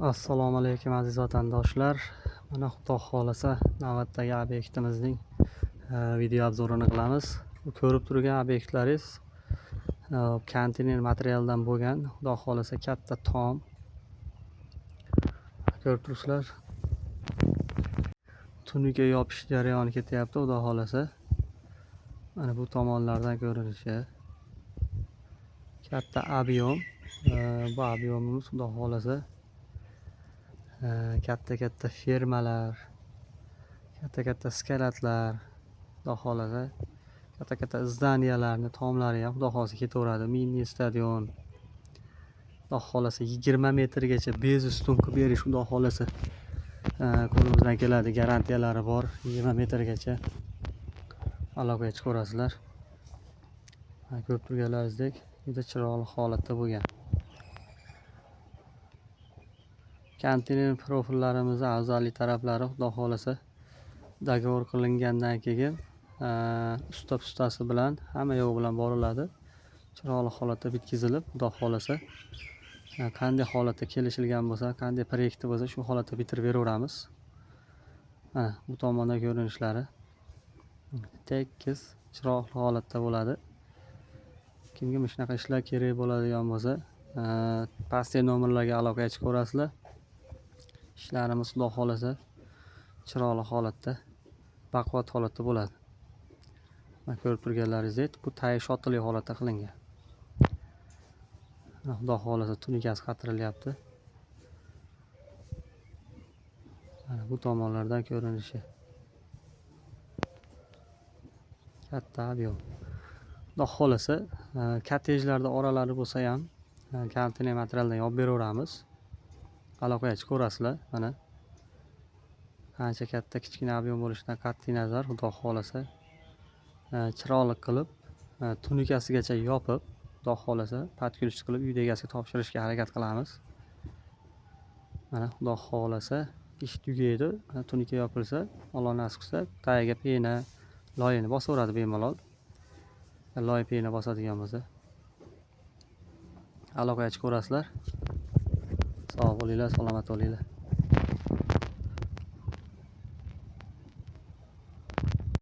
Assalomu alaykum aziz vatandoshlar. Mana Xudo xolasa navbatdagi obyektimizning video obzorini qilamiz. Bu ko'rib turgan obyektlaringiz konteyner materialdan bo'lgan, Xudo xolasa katta tom. Ko'rib turibsizlar. Tunuka yopish jarayoni ketyapti, Xudo xolasa. Mana bu tomonlardan ko'rinishi. Katta ob'yom. Bu ob'yomimiz Xudo xolasa katta fermalar, katta skalatlar, xudo xolasa katta zdaniyalarni tomlari ham xudo xolasa ketaveradi. Mini stadion, xudo xolasa 20 metrgacha bez ustun qilib berish xudo xolasa qo'limizdan keladi. Garantiyalari bor. 20 metrgacha aloqaga chiqarasizlar. Ko'rib turganlaringizdek juda chiroyli holatda bo'lgan. Konteyner profillarimizni afzalli taraflari xudo xolasa dogovor qilingandan keyin ustasi bilan hamma yo'q bilan boriladi. Chiroyli holatda bitkazilib, xudo xolasa qanday holatda kelishilgan bo'lsa, qanday proyekti bo'lsa, shu holatda bitirib beraveramiz. Mana bu tomondan ko'rinishlari tekis, chiroyli holatda bo'ladi. Kimga shunaqa ishlar kerak bo'ladigan bo'lsa, pastki nomerlarga aloqaga chiqaverasizlar. Ishlarimiz xudo xolasa chiroyli holatda, baquvvat holatda bo'ladi. Mana ko'rib turganlaringizdek, bu tay shotli holatda qilingan. Xudo xolasa tunikasi qatirilyapti. Mana bu tomonlardan ko'rinishi. Katta ob'yom. Xudo xolasa kottejlarda oralari bo'lsa ham konteyner materialdan yopib beraveramiz. Aloqaga chiqaverasizlar. Mana qancha katta kichkina ob'yom bo'lishidan qat'iy nazar, xudo xolasa chiroyli qilib tunikasigacha yopib, xudo xolasa patkulch qilib uy egasiga topshirishga harakat qilamiz. Mana xudo xolasa ish tugaydi. Tunika yopilsa, Alloh nasib qilsa, tagiga pena, loyini bosaveradi bemalol. Loy pena bosadigan bo'lsa, aloqaga chiqaverasizlar. Sog' bo'linglar, salomat bo'linglar.